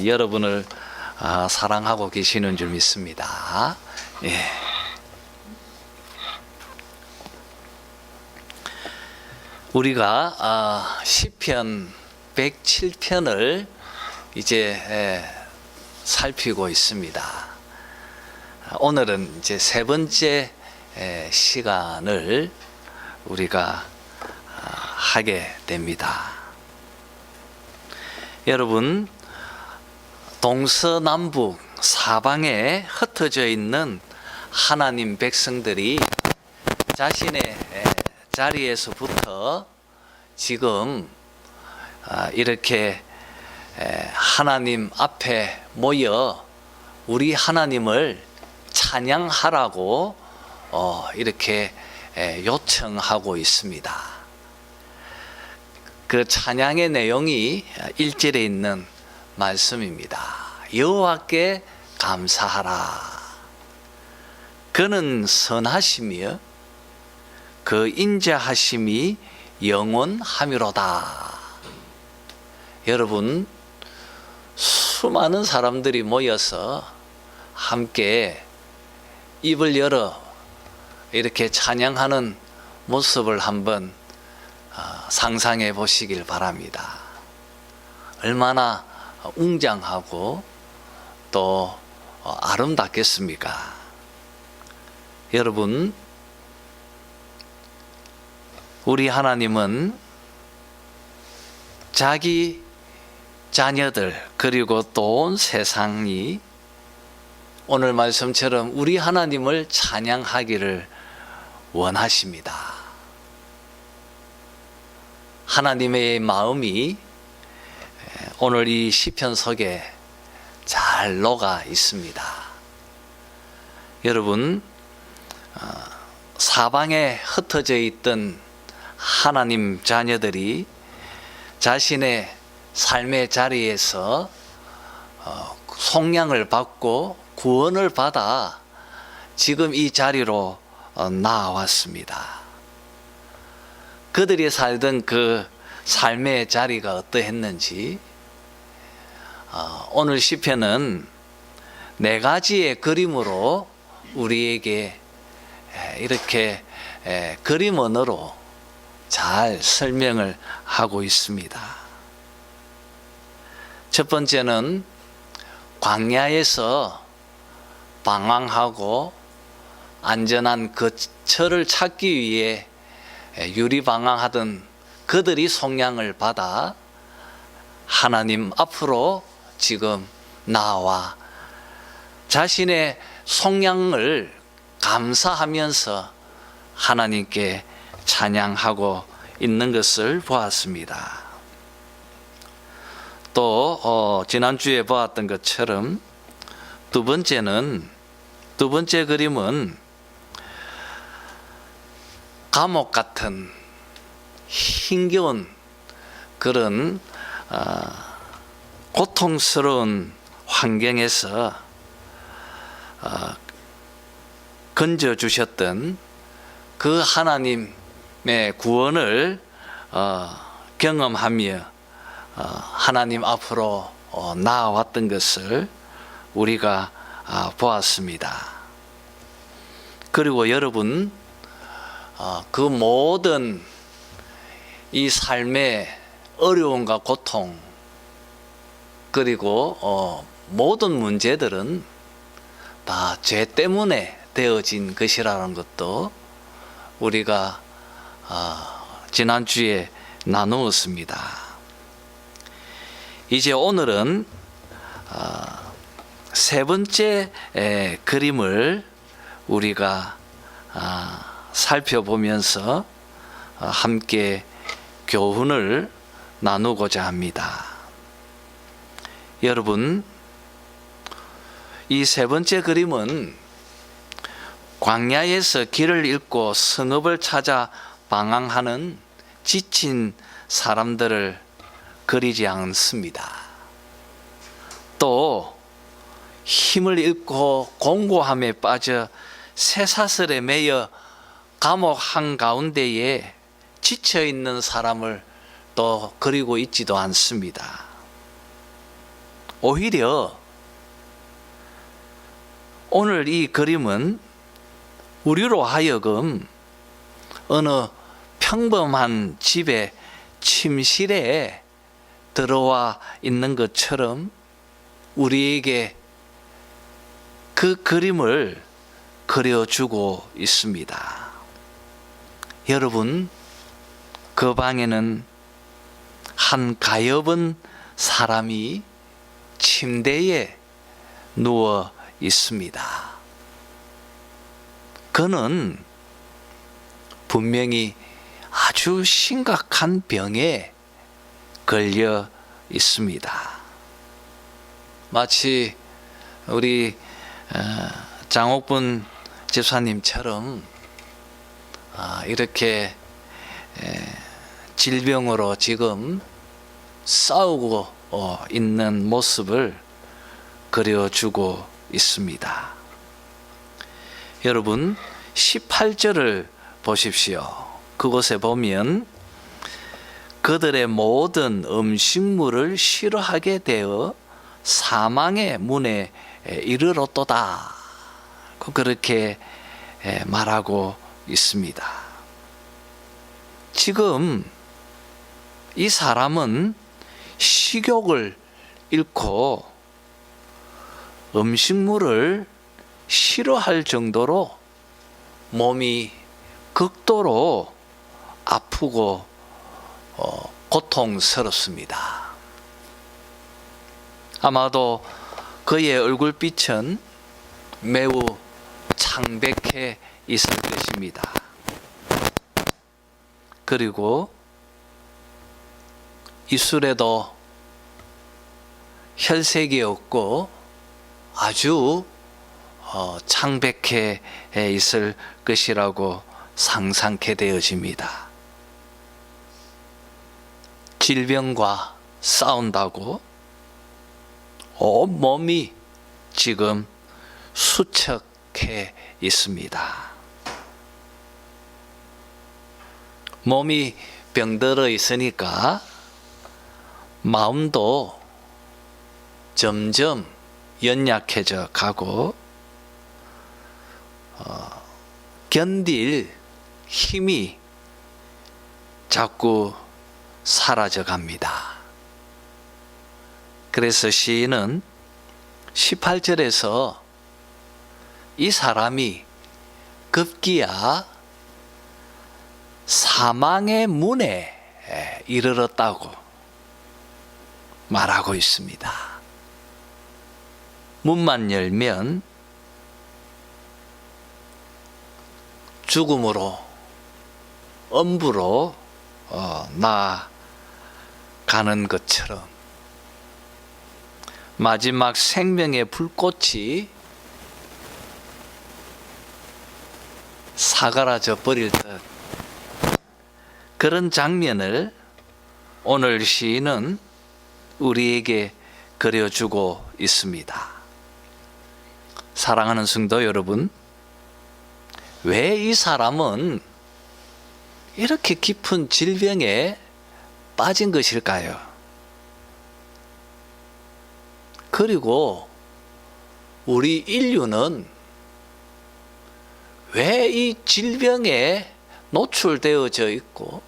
여러분을 사랑하고 계시는 줄 믿습니다. 예. 우리가 시편 107편을 이제 살피고 있습니다. 오늘은 이제 세 번째 시간을 우리가 하게 됩니다. 여러분, 동서남북 사방에 흩어져 있는 하나님 백성들이 자신의 자리에서부터 지금 이렇게 하나님 앞에 모여 우리 하나님을 찬양하라고 이렇게 요청하고 있습니다. 그 찬양의 내용이 1절에 있는 말씀입니다. 여호와께 감사하라. 그는 선하시며 그 인자하심이 영원하미로다. 여러분, 수많은 사람들이 모여서 함께 입을 열어 이렇게 찬양하는 모습을 한번 상상해 보시길 바랍니다. 얼마나 웅장하고 또 아름답겠습니까? 여러분, 우리 하나님은 자기 자녀들 그리고 또 온 세상이 오늘 말씀처럼 우리 하나님을 찬양하기를 원하십니다. 하나님의 마음이 오늘 이 시편 속에 잘 녹아 있습니다. 여러분, 사방에 흩어져 있던 하나님 자녀들이 자신의 삶의 자리에서 속량을 받고 구원을 받아 지금 이 자리로 나아왔습니다. 그들이 살던 그 삶의 자리가 어떠했는지 오늘 시편은 네 가지의 그림으로 우리에게 이렇게 그림 언어로 잘 설명을 하고 있습니다. 첫 번째는 광야에서 방황하고 안전한 거처를 찾기 위해 유리방황하던 그들이 속량을 받아 하나님 앞으로 지금 나와 자신의 속량을 감사하면서 하나님께 찬양하고 있는 것을 보았습니다. 또 지난주에 보았던 것처럼 두 번째 그림은 감옥 같은 힘겨운 그런 고통스러운 환경에서 건져주셨던 그 하나님의 구원을 경험하며 하나님 앞으로 나아왔던 것을 우리가 보았습니다. 그리고 여러분, 그 모든 이 삶의 어려움과 고통 그리고 모든 문제들은 다 죄 때문에 되어진 것이라는 것도 우리가 지난주에 나누었습니다. 이제 오늘은 세 번째 그림을 우리가 살펴보면서 함께 교훈을 나누고자 합니다. 여러분, 이 세 번째 그림은 광야에서 길을 잃고 성읍을 찾아 방황하는 지친 사람들을 그리지 않습니다. 또 힘을 잃고 공고함에 빠져 쇠사슬에 매여 감옥 한가운데에 지쳐있는 사람을 또 그리고 있지도 않습니다. 오히려 오늘 이 그림은 우리로 하여금 어느 평범한 집의 침실에 들어와 있는 것처럼 우리에게 그 그림을 그려주고 있습니다. 여러분, 그 방에는 한 가엾은 사람이 침대에 누워 있습니다. 그는 분명히 아주 심각한 병에 걸려 있습니다. 마치 우리 장옥분 집사님처럼 이렇게 질병으로 지금 싸우고 있는 모습을 그려주고 있습니다. 여러분, 18절을 보십시오. 그곳에 보면 그들의 모든 음식물을 싫어하게 되어 사망의 문에 이르렀도다. 그렇게 말하고 있습니다. 지금 이 사람은 식욕을 잃고 음식물을 싫어할 정도로 몸이 극도로 아프고 고통스럽습니다. 아마도 그의 얼굴빛은 매우 창백해 있을 것입니다. 그리고 입술에도 혈색이 없고 아주 창백해 있을 것이라고 상상케 되어집니다. 질병과 싸운다고 온몸이 지금 수척해 있습니다. 몸이 병들어 있으니까 마음도 점점 연약해져 가고 견딜 힘이 자꾸 사라져 갑니다. 그래서 시인은 18절에서 이 사람이 급기야 사망의 문에 이르렀다고 말하고 있습니다. 문만 열면 죽음으로 엄부로 나아가는 것처럼 마지막 생명의 불꽃이 사그라져 버릴 듯 그런 장면을 오늘 시인은 우리에게 그려주고 있습니다. 사랑하는 성도 여러분, 왜 이 사람은 이렇게 깊은 질병에 빠진 것일까요? 그리고 우리 인류는 왜 이 질병에 노출되어져 있고,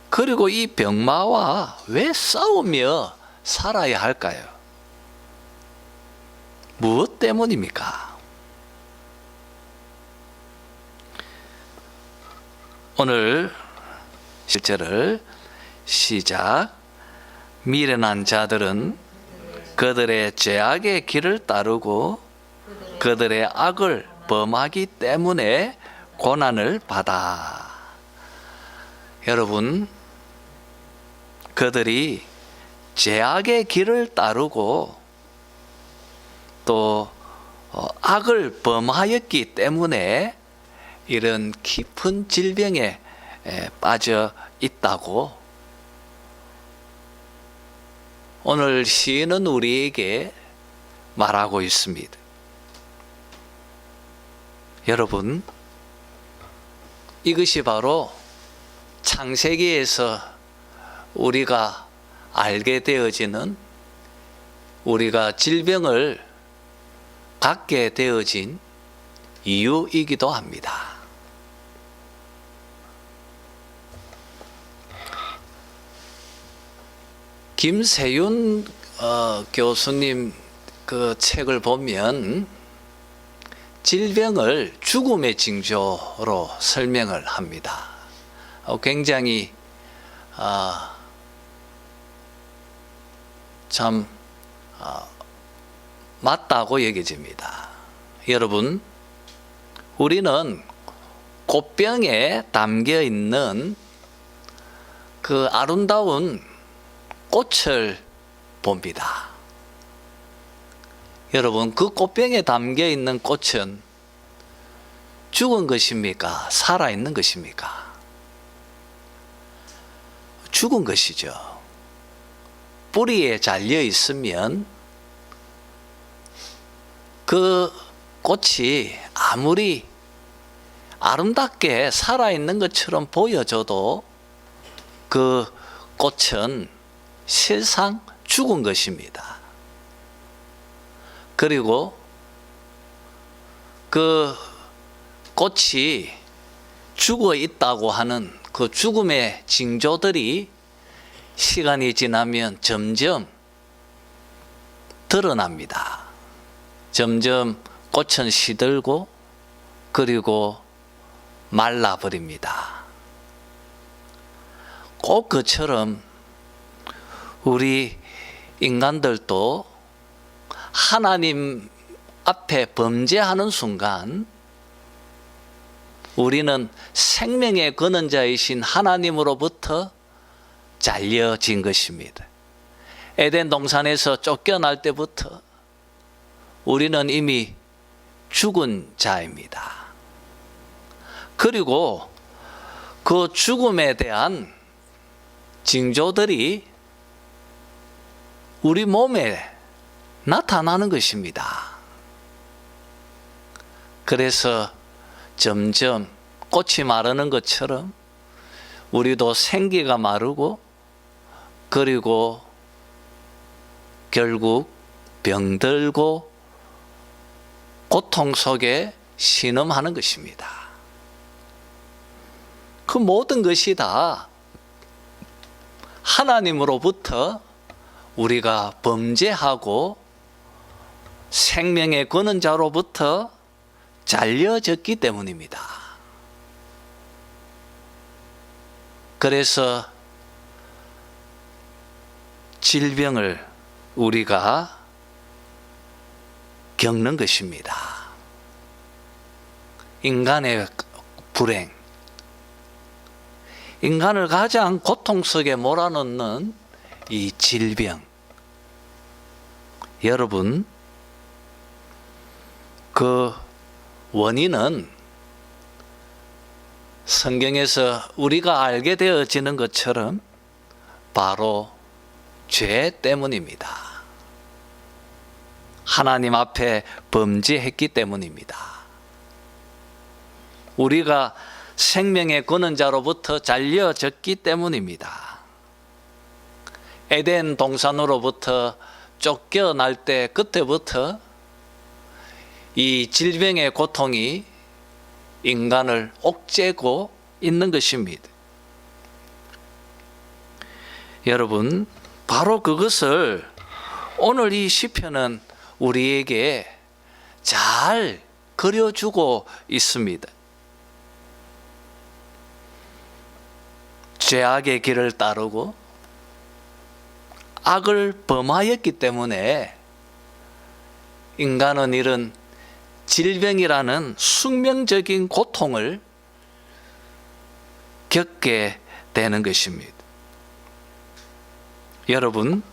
그리고 이 병마와 왜 싸우며 살아야 할까요? 무엇 때문입니까? 오늘 실제를 시작. 미련한 자들은 그들의 죄악의 길을 따르고 그들의 악을 범하기 때문에 고난을 받아. 여러분, 그들이 죄악의 길을 따르고 또 악을 범하였기 때문에 이런 깊은 질병에 빠져 있다고 오늘 시인은 우리에게 말하고 있습니다. 여러분, 이것이 바로 창세기에서 우리가 알게 되어지는 우리가 질병을 갖게 되어진 이유이기도 합니다. 김세윤 교수님 그 책을 보면 질병을 죽음의 징조로 설명을 합니다. 굉장히 참 맞다고 여겨집니다. 여러분, 우리는 꽃병에 담겨 있는 그 아름다운 꽃을 봅니다. 여러분, 그 꽃병에 담겨 있는 꽃은 죽은 것입니까? 살아있는 것입니까? 죽은 것이죠. 뿌리에 잘려 있으면 그 꽃이 아무리 아름답게 살아있는 것처럼 보여져도 그 꽃은 실상 죽은 것입니다. 그리고 그 꽃이 죽어 있다고 하는 그 죽음의 징조들이 시간이 지나면 점점 드러납니다. 점점 꽃은 시들고 그리고 말라버립니다. 꼭 그처럼 우리 인간들도 하나님 앞에 범죄하는 순간 우리는 생명의 근원자이신 하나님으로부터 잘려진 것입니다. 에덴 동산에서 쫓겨날 때부터 우리는 이미 죽은 자입니다. 그리고 그 죽음에 대한 징조들이 우리 몸에 나타나는 것입니다. 그래서 점점 꽃이 마르는 것처럼 우리도 생기가 마르고 그리고 결국 병들고 고통 속에 신음하는 것입니다. 그 모든 것이 다 하나님으로부터 우리가 범죄하고 생명의 근원자로부터 잘려졌기 때문입니다. 그래서 질병을 우리가 겪는 것입니다. 인간의 불행, 인간을 가장 고통 속에 몰아넣는 이 질병. 여러분, 그 원인은 성경에서 우리가 알게 되어지는 것처럼 바로 죄 때문입니다. 하나님 앞에 범죄했기 때문입니다. 우리가 생명의 근원자로부터 잘려졌기 때문입니다. 에덴 동산으로부터 쫓겨날 때 그때부터 이 질병의 고통이 인간을 옥죄고 있는 것입니다. 여러분, 바로 그것을 오늘 이 시편은 우리에게 잘 그려주고 있습니다. 죄악의 길을 따르고 악을 범하였기 때문에 인간은 이런 질병이라는 숙명적인 고통을 겪게 되는 것입니다. 여러분,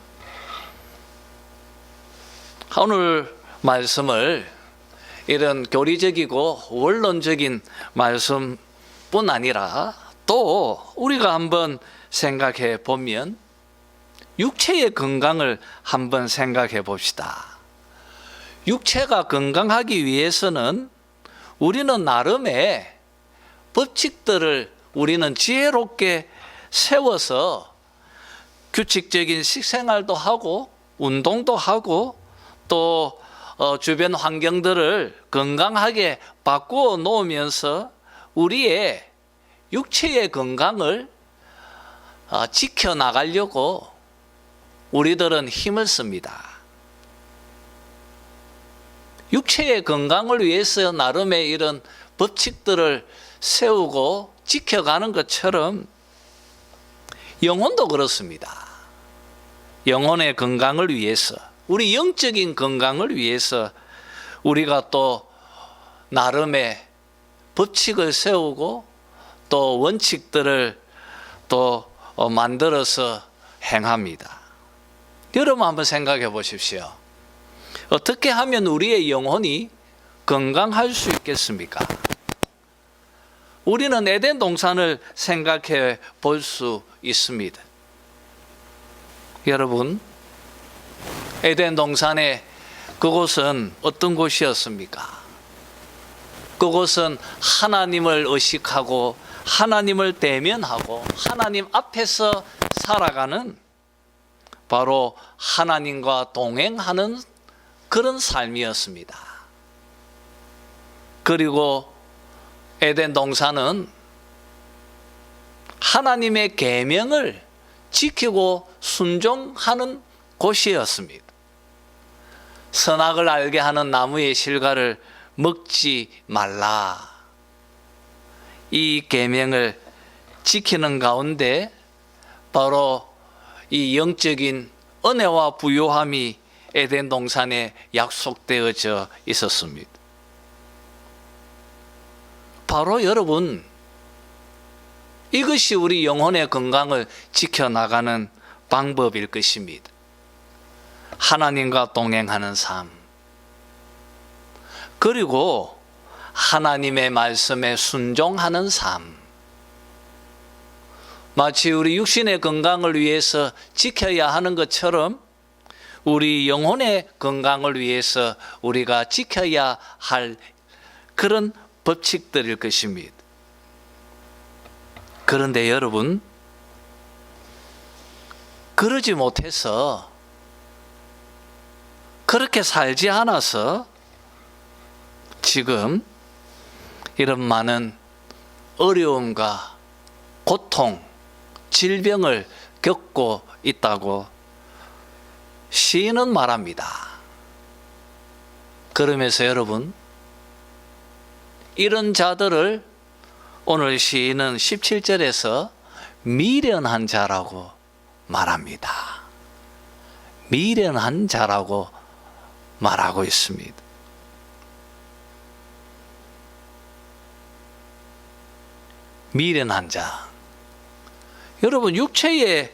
오늘 말씀을 이런 교리적이고 원론적인 말씀뿐 아니라 또 우리가 한번 생각해 보면 육체의 건강을 한번 생각해 봅시다. 육체가 건강하기 위해서는 우리는 나름의 법칙들을 우리는 지혜롭게 세워서 규칙적인 식생활도 하고 운동도 하고 또 주변 환경들을 건강하게 바꾸어 놓으면서 우리의 육체의 건강을 지켜나가려고 우리들은 힘을 씁니다. 육체의 건강을 위해서 나름의 이런 법칙들을 세우고 지켜가는 것처럼 영혼도 그렇습니다. 영혼의 건강을 위해서, 우리 영적인 건강을 위해서 우리가 또 나름의 법칙을 세우고 또 원칙들을 또 만들어서 행합니다. 여러분 한번 생각해 보십시오. 어떻게 하면 우리의 영혼이 건강할 수 있겠습니까? 우리는 에덴 동산을 생각해 볼 수 있습니다. 여러분, 에덴 동산의 그곳은 어떤 곳이었습니까? 그곳은 하나님을 의식하고 하나님을 대면하고 하나님 앞에서 살아가는, 바로 하나님과 동행하는 그런 삶이었습니다. 그리고 에덴 동산은 하나님의 계명을 지키고 순종하는 곳이었습니다. 선악을 알게 하는 나무의 실과를 먹지 말라. 이 계명을 지키는 가운데 바로 이 영적인 은혜와 부요함이 에덴 동산에 약속되어져 있었습니다. 바로 여러분, 이것이 우리 영혼의 건강을 지켜나가는 방법일 것입니다. 하나님과 동행하는 삶, 그리고 하나님의 말씀에 순종하는 삶. 마치 우리 육신의 건강을 위해서 지켜야 하는 것처럼 우리 영혼의 건강을 위해서 우리가 지켜야 할 그런 법칙들일 것입니다. 그런데 여러분, 그러지 못해서, 그렇게 살지 않아서 지금 이런 많은 어려움과 고통, 질병을 겪고 있다고 시인은 말합니다. 그러면서 여러분, 이런 자들을 오늘 시인은 17절에서 미련한 자라고 말합니다. 미련한 자라고 말하고 있습니다. 미련한 자. 여러분, 육체의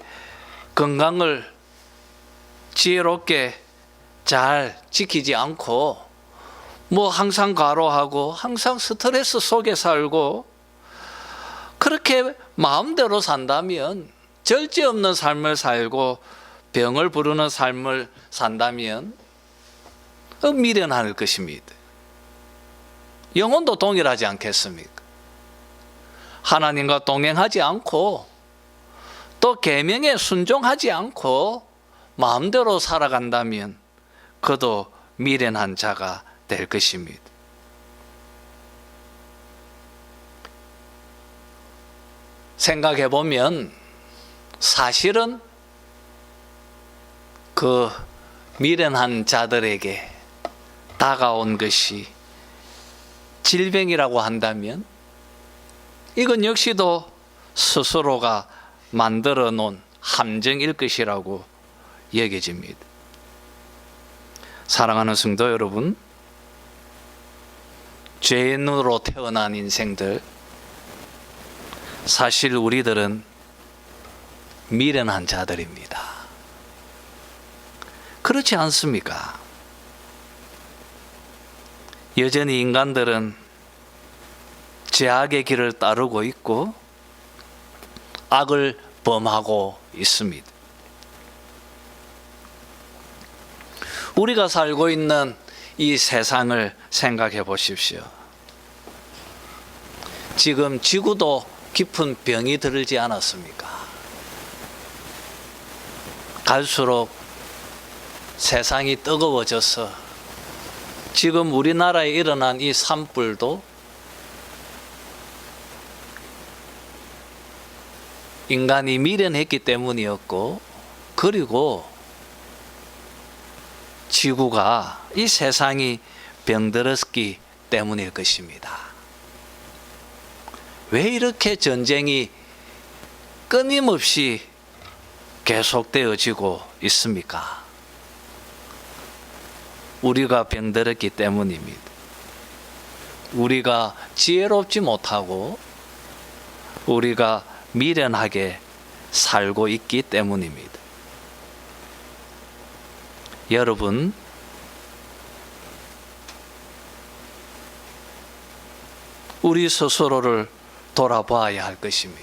건강을 지혜롭게 잘 지키지 않고 항상 과로하고 항상 스트레스 속에 살고 그렇게 마음대로 산다면, 절제 없는 삶을 살고 병을 부르는 삶을 산다면 미련할 것입니다. 영혼도 동일하지 않겠습니까? 하나님과 동행하지 않고 또 계명에 순종하지 않고 마음대로 살아간다면 그도 미련한 자가 될 것입니다. 생각해 보면 사실은 그 미련한 자들에게 다가온 것이 질병이라고 한다면 이건 역시도 스스로가 만들어 놓은 함정일 것이라고 여겨집니다. 사랑하는 성도 여러분, 죄인으로 태어난 인생들, 사실 우리들은 미련한 자들입니다. 그렇지 않습니까? 여전히 인간들은 죄악의 길을 따르고 있고 악을 범하고 있습니다. 우리가 살고 있는 이 세상을 생각해 보십시오. 지금 지구도 깊은 병이 들지 않았습니까? 갈수록 세상이 뜨거워져서 지금 우리나라에 일어난 이 산불도 인간이 미련했기 때문이었고, 그리고 지구가, 이 세상이 병들었기 때문일 것입니다. 왜 이렇게 전쟁이 끊임없이 계속되어지고 있습니까? 우리가 병들었기 때문입니다. 우리가 지혜롭지 못하고 우리가 미련하게 살고 있기 때문입니다. 여러분, 우리 스스로를 돌아봐야 할 것입니다.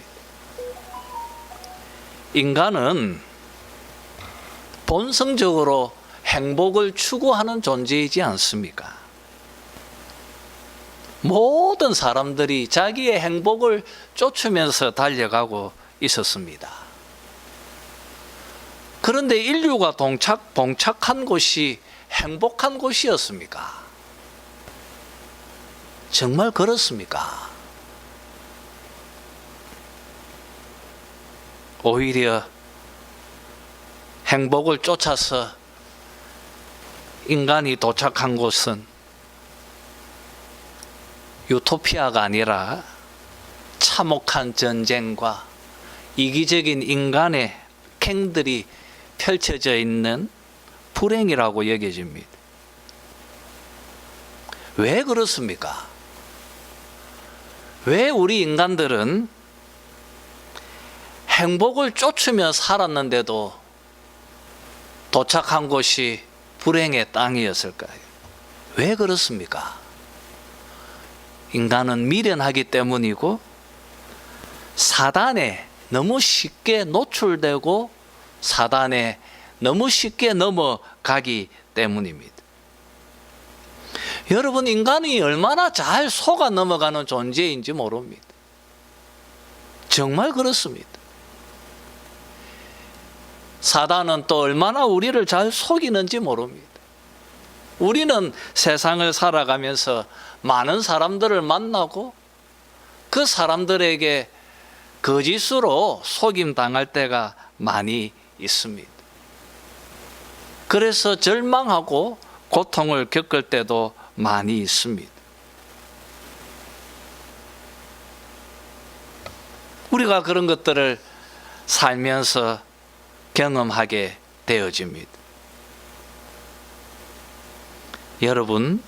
인간은 본성적으로 행복을 추구하는 존재이지 않습니까? 모든 사람들이 자기의 행복을 쫓으면서 달려가고 있었습니다. 그런데 인류가 봉착한 곳이 행복한 곳이었습니까? 정말 그렇습니까? 오히려 행복을 쫓아서 인간이 도착한 곳은 유토피아가 아니라 참혹한 전쟁과 이기적인 인간의 갱들이 펼쳐져 있는 불행이라고 여겨집니다. 왜 그렇습니까? 왜 우리 인간들은 행복을 쫓으며 살았는데도 도착한 곳이 불행의 땅이었을까요? 왜 그렇습니까? 인간은 미련하기 때문이고 사단에 너무 쉽게 노출되고 사단에 너무 쉽게 넘어가기 때문입니다. 여러분, 인간이 얼마나 잘 속아 넘어가는 존재인지 모릅니다. 정말 그렇습니다. 사단은 또 얼마나 우리를 잘 속이는지 모릅니다. 우리는 세상을 살아가면서 많은 사람들을 만나고 그 사람들에게 거짓으로 속임당할 때가 많이 있습니다. 그래서 절망하고 고통을 겪을 때도 많이 있습니다. 우리가 그런 것들을 살면서 경험하게 되어집니다. 여러분,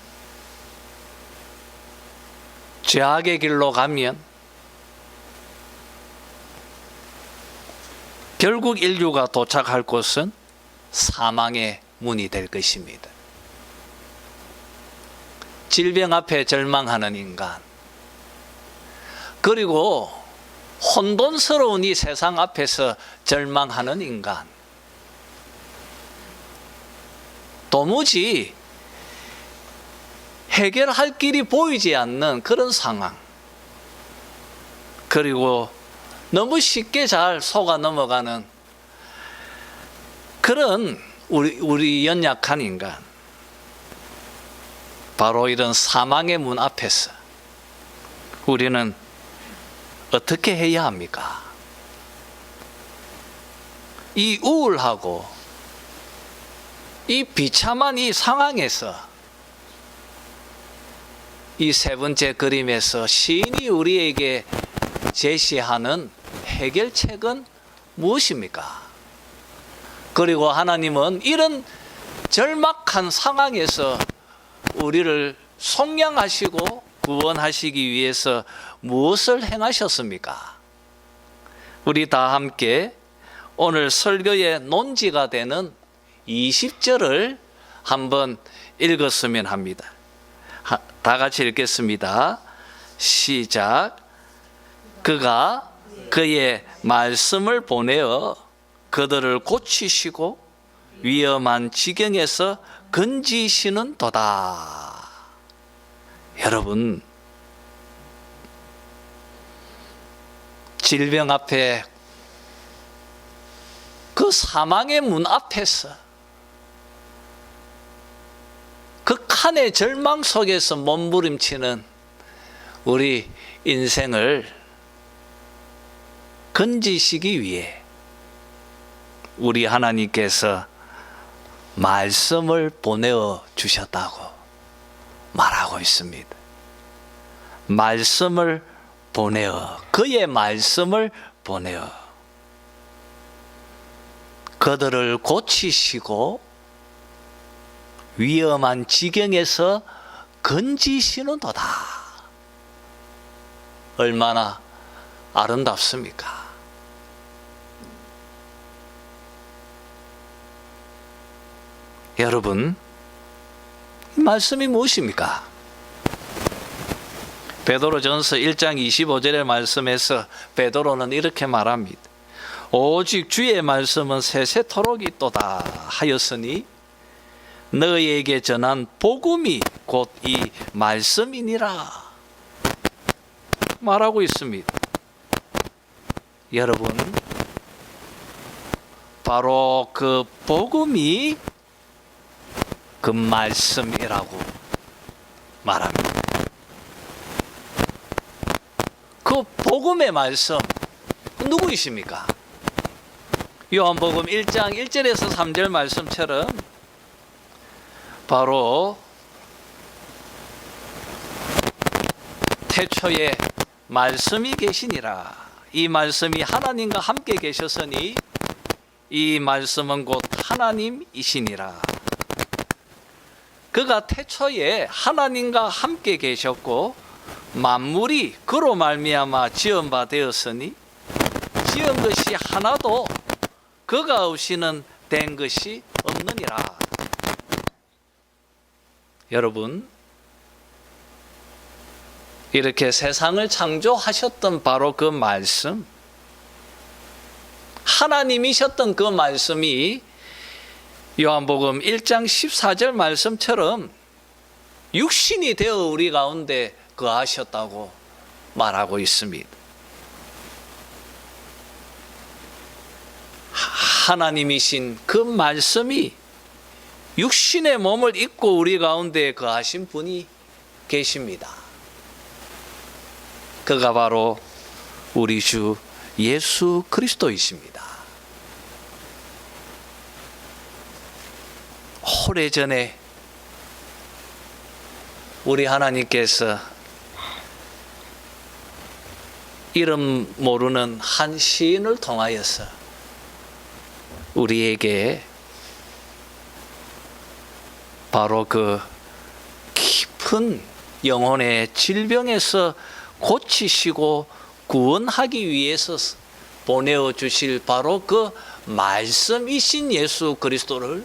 죄악의 길로 가면 결국 인류가 도착할 곳은 사망의 문이 될 것입니다. 질병 앞에 절망하는 인간, 그리고 혼돈스러운 이 세상 앞에서 절망하는 인간, 도무지 해결할 길이 보이지 않는 그런 상황, 그리고 너무 쉽게 잘 속아 넘어가는 그런 우리 연약한 인간, 바로 이런 사망의 문 앞에서 우리는 어떻게 해야 합니까? 이 우울하고 이 비참한 이 상황에서, 이 세 번째 그림에서 시인이 우리에게 제시하는 해결책은 무엇입니까? 그리고 하나님은 이런 절박한 상황에서 우리를 속량하시고 구원하시기 위해서 무엇을 행하셨습니까? 우리 다 함께 오늘 설교의 논지가 되는 20절을 한번 읽었으면 합니다. 다 같이 읽겠습니다. 시작. 그가 그의 말씀을 보내어 그들을 고치시고 위험한 지경에서 건지시는 도다. 여러분, 질병 앞에, 그 사망의 문 앞에서 한의 절망 속에서 몸부림치는 우리 인생을 건지시기 위해 우리 하나님께서 말씀을 보내어 주셨다고 말하고 있습니다. 말씀을 보내어, 그의 말씀을 보내어 그들을 고치시고 위험한 지경에서 건지시는도다. 얼마나 아름답습니까? 여러분, 이 말씀이 무엇입니까? 베드로전서 1장 25절의 말씀에서 베드로는 이렇게 말합니다. 오직 주의 말씀은 세세토록 있도다 하였으니 너희에게 전한 복음이 곧 이 말씀이니라 말하고 있습니다. 여러분, 바로 그 복음이 그 말씀이라고 말합니다. 그 복음의 말씀 누구이십니까? 요한복음 1장 1절에서 3절 말씀처럼 바로 태초에 말씀이 계시니라. 이 말씀이 하나님과 함께 계셨으니 이 말씀은 곧 하나님이시니라. 그가 태초에 하나님과 함께 계셨고 만물이 그로 말미암아 지은 바 되었으니 지은 것이 하나도 그가 없이는 된 것이 없느니라. 여러분, 이렇게 세상을 창조하셨던 바로 그 말씀, 하나님이셨던 그 말씀이 요한복음 1장 14절 말씀처럼 육신이 되어 우리 가운데 거하셨다고 말하고 있습니다. 하나님이신 그 말씀이 육신의 몸을 입고 우리 가운데 거하신 분이 계십니다. 그가 바로 우리 주 예수 그리스도이십니다. 오래전에 우리 하나님께서 이름 모르는 한 시인을 통하여서 우리에게 바로 그 깊은 영혼의 질병에서 고치시고 구원하기 위해서 보내어 주실 바로 그 말씀이신 예수 그리스도를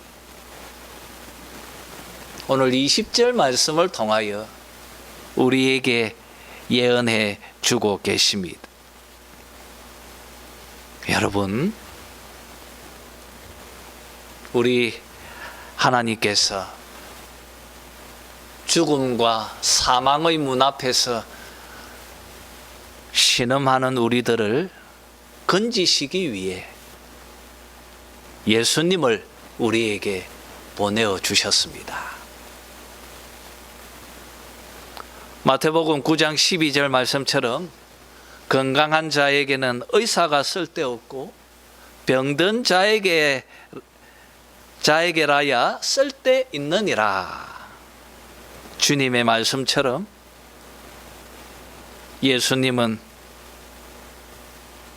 오늘 20절 말씀을 통하여 우리에게 예언해 주고 계십니다. 여러분, 우리 하나님께서 죽음과 사망의 문 앞에서 신음하는 우리들을 건지시기 위해 예수님을 우리에게 보내어 주셨습니다. 마태복음 9장 12절 말씀처럼 건강한 자에게는 의사가 쓸데없고 병든 자에게라야 쓸데있느니라. 주님의 말씀처럼 예수님은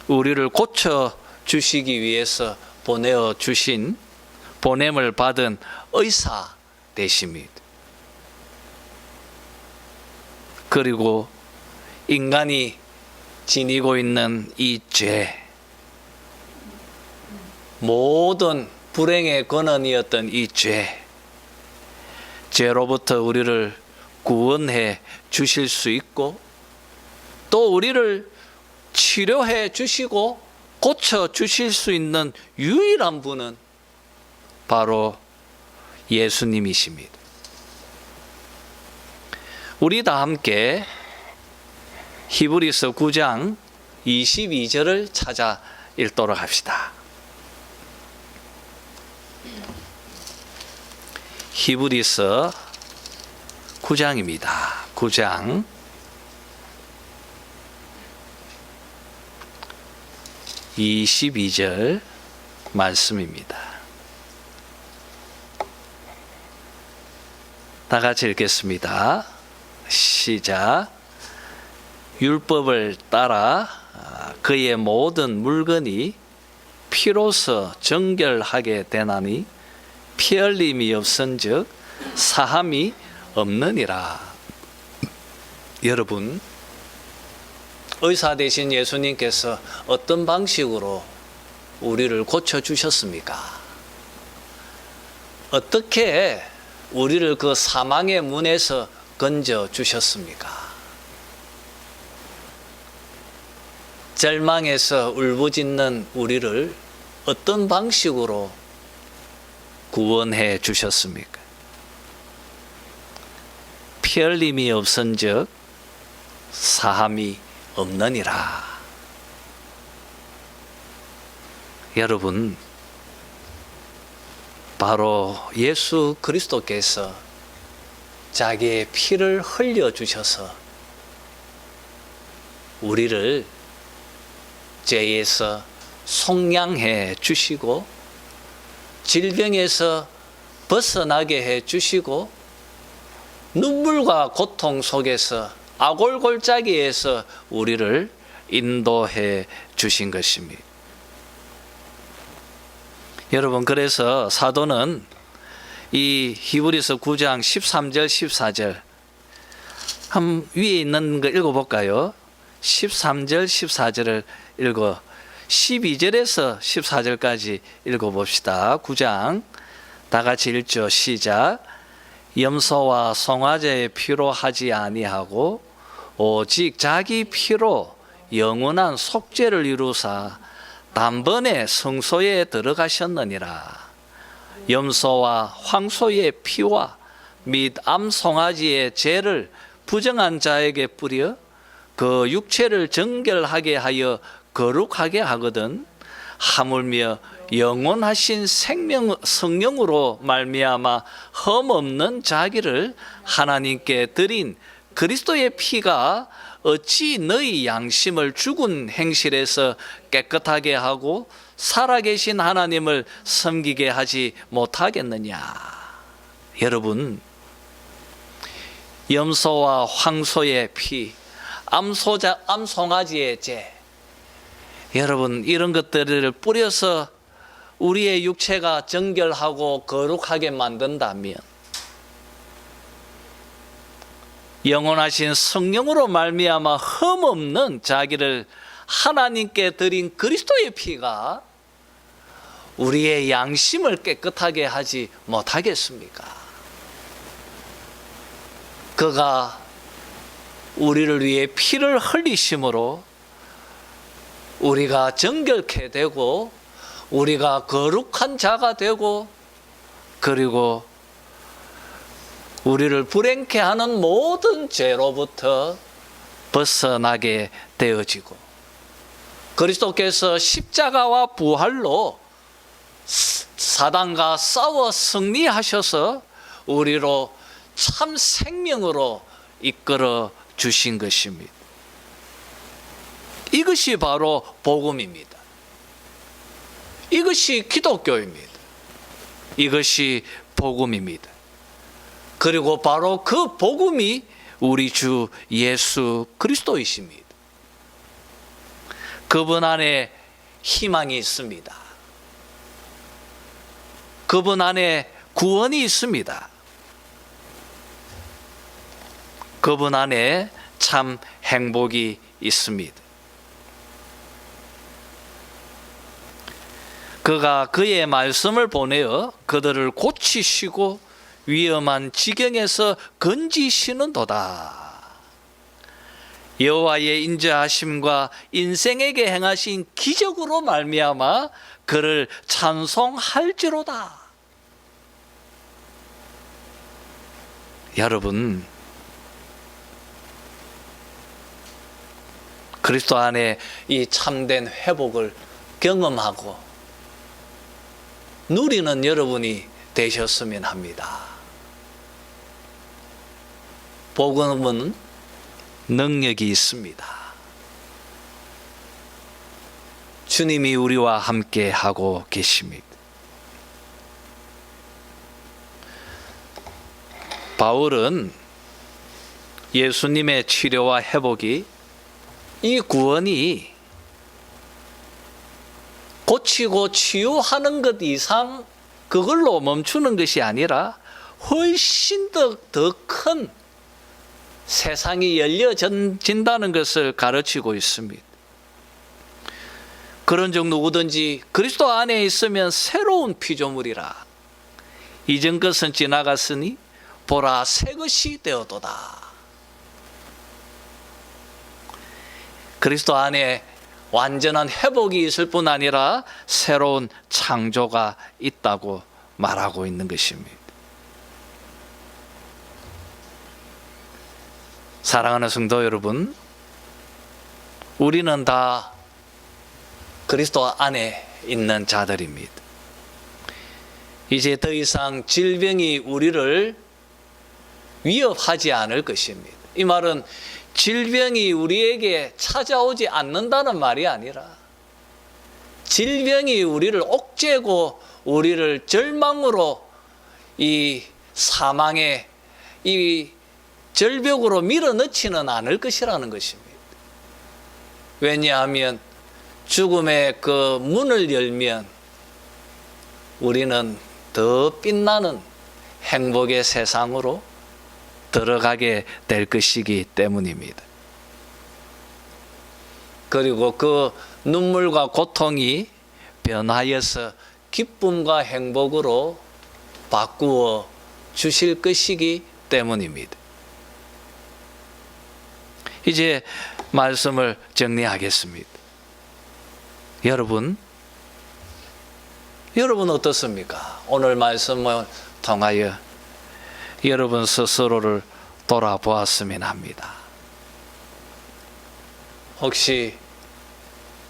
우리를 고쳐 주시기 위해서 보내어 주신 보냄을 받은 의사 되십니다. 그리고 인간이 지니고 있는 이 죄, 모든 불행의 근원이었던 이 죄로부터 우리를 구원해 주실 수 있고 또 우리를 치료해 주시고 고쳐 주실 수 있는 유일한 분은 바로 예수님이십니다. 우리 다 함께 히브리서 9장 22절을 찾아 읽도록 합시다. 히브리서 9장입니다. 9장 22절 말씀입니다. 다 같이 읽겠습니다. 시작. 율법을 따라 그의 모든 물건이 피로서 정결하게 되나니 피 흘림이 없은즉 사함이 없느니라. 여러분, 의사 되신 예수님께서 어떤 방식으로 우리를 고쳐주셨습니까? 어떻게 우리를 그 사망의 문에서 건져주셨습니까? 절망에서 울부짖는 우리를 어떤 방식으로 구원해 주셨습니까? 피 흘림이 없은즉 사함이 없느니라. 여러분, 바로 예수 그리스도께서 자기의 피를 흘려주셔서 우리를 죄에서 속량해 주시고 질병에서 벗어나게 해 주시고 눈물과 고통 속에서 아골골짜기에서 우리를 인도해 주신 것입니다. 여러분, 그래서 사도는 이 히브리서 9장 13절 14절 한 위에 있는 거 읽어볼까요? 13절 14절을 읽어 12절에서 14절까지 읽어봅시다. 9장 다 같이 읽죠. 시작. 염소와 송아지의 피로 하지 아니하고 오직 자기 피로 영원한 속죄를 이루사 단번에 성소에 들어가셨느니라. 염소와 황소의 피와 및 암송아지의 죄를 부정한 자에게 뿌려 그 육체를 정결하게 하여 거룩하게 하거든 하물며 영원하신 성령으로 말미암아 흠없는 자기를 하나님께 드린 그리스도의 피가 어찌 너희 양심을 죽은 행실에서 깨끗하게 하고 살아계신 하나님을 섬기게 하지 못하겠느냐. 여러분, 염소와 황소의 피, 암송아지의 죄, 여러분, 이런 것들을 뿌려서 우리의 육체가 정결하고 거룩하게 만든다면 영원하신 성령으로 말미암아 흠없는 자기를 하나님께 드린 그리스도의 피가 우리의 양심을 깨끗하게 하지 못하겠습니까? 그가 우리를 위해 피를 흘리심으로 우리가 정결케 되고 우리가 거룩한 자가 되고 그리고 우리를 불행케 하는 모든 죄로부터 벗어나게 되어지고 그리스도께서 십자가와 부활로 사단과 싸워 승리하셔서 우리로 참 생명으로 이끌어 주신 것입니다. 이것이 바로 복음입니다. 이것이 기독교입니다. 이것이 복음입니다. 그리고 바로 그 복음이 우리 주 예수 그리스도이십니다. 그분 안에 희망이 있습니다. 그분 안에 구원이 있습니다. 그분 안에 참 행복이 있습니다. 그가 그의 말씀을 보내어 그들을 고치시고 위험한 지경에서 건지시는도다. 여호와의 인자하심과 인생에게 행하신 기적으로 말미암아 그를 찬송할지로다. 여러분, 그리스도 안에 이 참된 회복을 경험하고 누리는 여러분이 되셨으면 합니다. 복음은 능력이 있습니다. 주님이 우리와 함께 하고 계십니다. 바울은 예수님의 치료와 회복이, 이 구원이 고치고 치유하는 것 이상 그걸로 멈추는 것이 아니라 훨씬 더 큰 세상이 열려진다는 것을 가르치고 있습니다. 그런즉 누구든지 그리스도 안에 있으면 새로운 피조물이라. 이전 것은 지나갔으니 보라 새 것이 되었도다. 그리스도 안에 완전한 회복이 있을 뿐 아니라 새로운 창조가 있다고 말하고 있는 것입니다. 사랑하는 성도 여러분, 우리는 다 그리스도 안에 있는 자들입니다. 이제 더 이상 질병이 우리를 위협하지 않을 것입니다. 이 말은 질병이 우리에게 찾아오지 않는다는 말이 아니라 질병이 우리를 옥죄고 우리를 절망으로, 이 사망의 이 절벽으로 밀어넣지는 않을 것이라는 것입니다. 왜냐하면 죽음의 그 문을 열면 우리는 더 빛나는 행복의 세상으로 들어가게 될 것이기 때문입니다. 그리고 그 눈물과 고통이 변하여서 기쁨과 행복으로 바꾸어 주실 것이기 때문입니다. 이제 말씀을 정리하겠습니다. 여러분 어떻습니까? 오늘 말씀을 통하여 여러분 스스로를 돌아보았으면 합니다. 혹시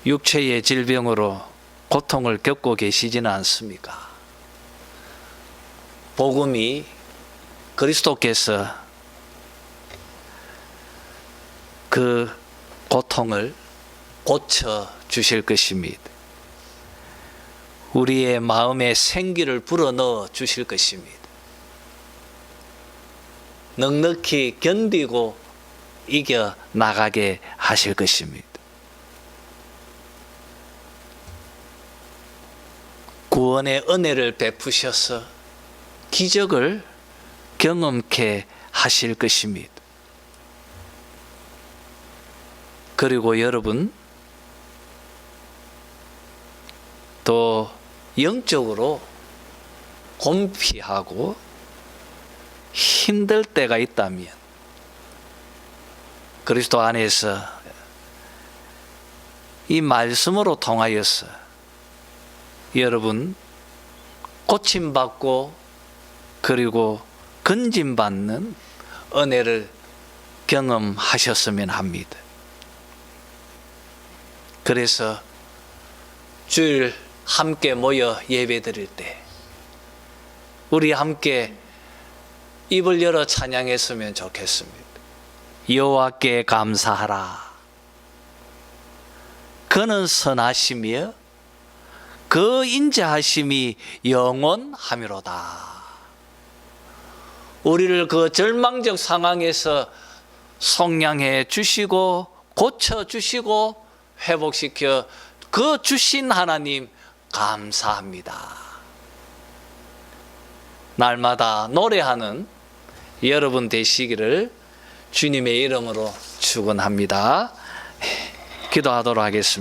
육체의 질병으로 고통을 겪고 계시지는 않습니까? 복음이, 그리스도께서 그 고통을 고쳐 주실 것입니다. 우리의 마음에 생기를 불어넣어 주실 것입니다. 넉넉히 견디고 이겨 나가게 하실 것입니다. 구원의 은혜를 베푸셔서 기적을 경험케 하실 것입니다. 그리고 여러분 또 영적으로 곤피하고 힘들 때가 있다면 그리스도 안에서 이 말씀으로 통하여서 여러분 고침받고 그리고 건짐받는 은혜를 경험하셨으면 합니다. 그래서 주일 함께 모여 예배드릴 때 우리 함께 입을 열어 찬양했으면 좋겠습니다. 여호와께 감사하라. 그는 선하시며 그 인자하심이 영원하미로다. 우리를 그 절망적 상황에서 속량해 주시고 고쳐 주시고 회복시켜 그 주신 하나님 감사합니다. 날마다 노래하는 여러분 되시기를 주님의 이름으로 축원합니다. 기도하도록 하겠습니다.